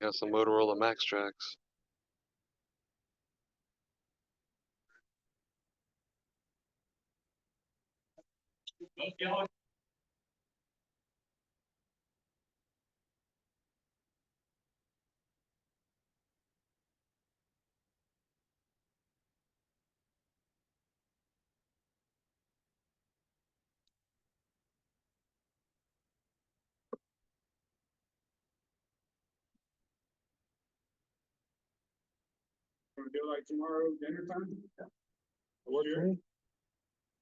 Got some Motorola Max Tracks. Wanna do like tomorrow dinner time? Sure.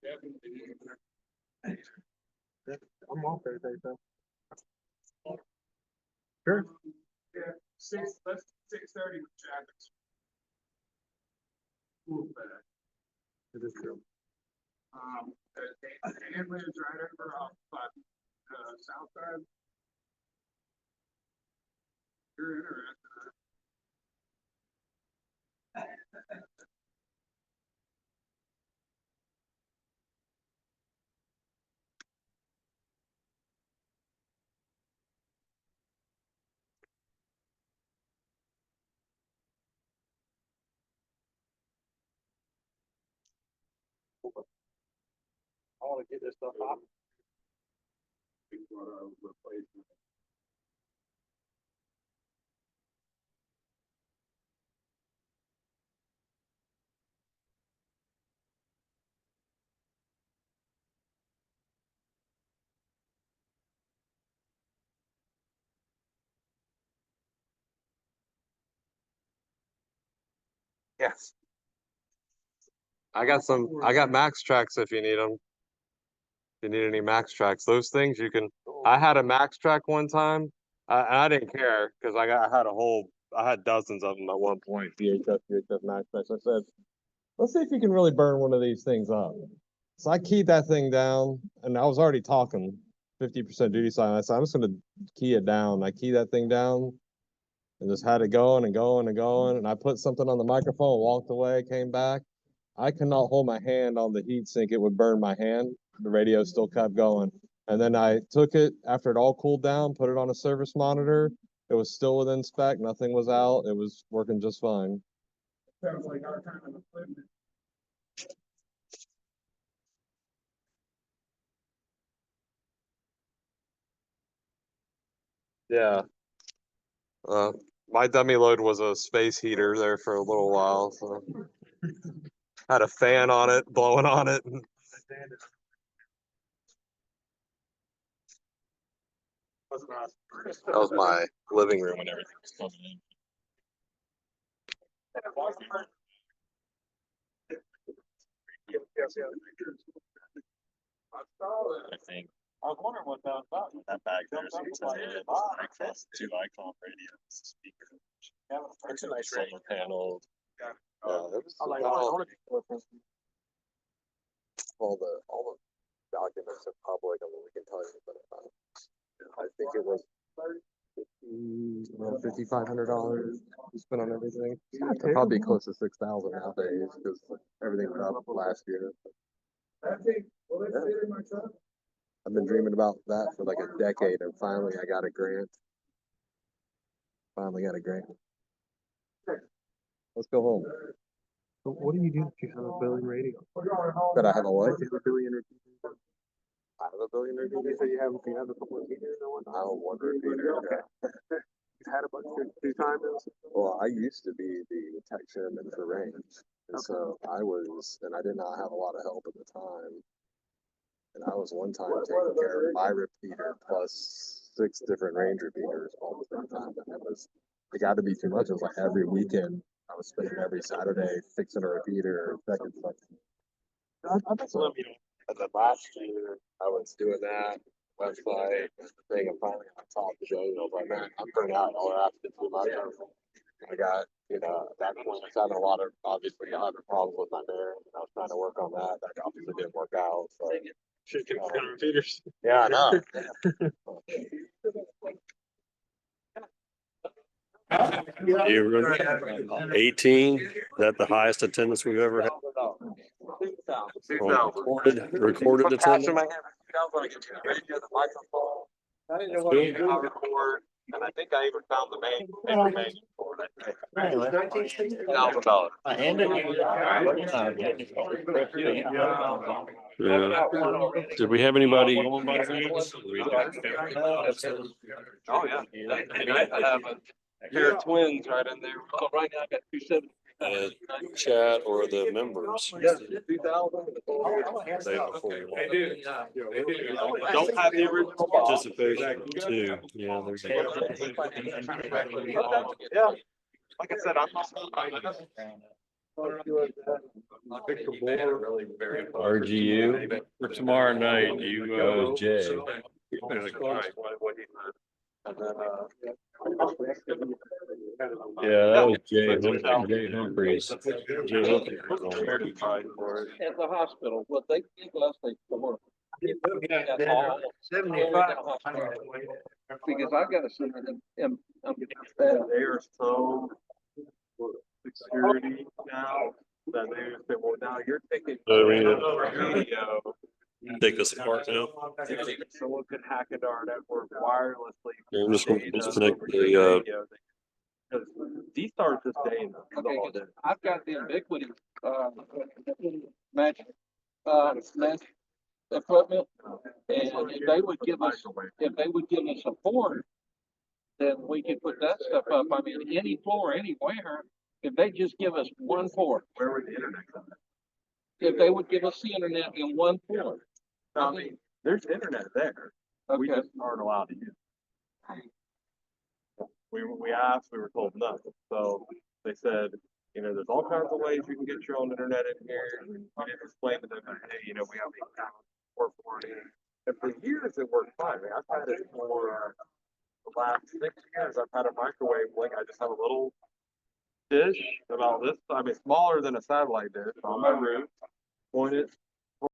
Definitely. I'm off Thursday, so. Sure. Yeah, let's 6:30 with traffic. It is true. And lives right over off, south side. You're interested. I wanna get this stuff off. Yes. I got Max Tracks if you need them. If you need any Max Tracks, those things you can. I had a Max Track one time, and I didn't care because I had dozens of them at one point. VHF Max Tracks. I said, let's see if you can really burn one of these things up. So I keyed that thing down, and I was already talking 50% duty cycle. I said, I'm just gonna key it down. I key that thing down. and just had it going and going and going. And I put something on the microphone, walked away, came back. I cannot hold my hand on the heat sink. It would burn my hand. The radio still kept going. And then I took it after it all cooled down, put it on a service monitor. It was still within spec. Nothing was out. It was working just fine. Sounds like our kind of equipment. Yeah. My dummy load was a space heater there for a little while, so had a fan on it, blowing on it. That was my living room when everything was coming in. I think I was wondering what that was about. that back there's access to icon radios, speaker, solar panels. It was all the documents are public. I mean, we can tell you, but I think it was $5,500 spent on everything. It'd probably be close to 6,000 nowadays because everything went up last year. I've been dreaming about that for like a decade, and finally I got a grant. Let's go home. But what do you do if you have a billion radio? But I have a what? You have a billion repeaters. I have a billion repeaters. So you have a couple of repeaters or what? I have one repeater. You've had a bunch of two timers. Well, I used to be the tech chairman for range. And so I did not have a lot of help at the time. And I was one time taking care of my repeater plus 6 different range repeaters all at the same time. And it got to be too much. It was like every weekend I was spending every Saturday fixing a repeater or checking something. And then last year I was doing that website thing, and finally I talked to Joe. I was like, man, I'm burning out. All I have to do too much. I got, at that point I was having obviously having problems with my marriage. I was trying to work on that. That obviously didn't work out. So Should get repeaters. yeah, I know. You 18, is that the highest attendance we've ever had? Recorded attendance? I didn't know what to do. I record, and I think I even found the main for it. $1,000. Yeah. Did we have anybody on by chance? Oh, yeah. I have a pair of twins right in there. Oh, right now I got 270. Chat or the members? Yeah, 2,000. Day before. Don't have the original Participation too. Yeah, there's. Yeah. Like I said, RGU for tomorrow night, you Jay. Yeah, that was Jay Humphreys. At the hospital, what they give us, they come 75. because I gotta send them, They are so security now that they say, well, now you're taking video. Take this apart now. Someone could hack into our network wirelessly. Yeah, I'm just going to disconnect the, Because these start this day. I've got the ubiquity, match equipment. And if they would give us a port, then we could put that stuff up. I mean, any floor, anywhere, if they just give us one port. Where would the internet come in? If they would give us the internet in one port. I mean, there's internet there. We Okay. just aren't allowed to use it. We asked, we were told nothing. So they said, there's all kinds of ways you can get your own internet in here. We didn't explain to them, hey, we have port for it. And for years it worked fine. I mean, I've had it for the last 6 years. I've had a microwave link. I just have a little dish about this, smaller than a satellite dish on my roof. Point it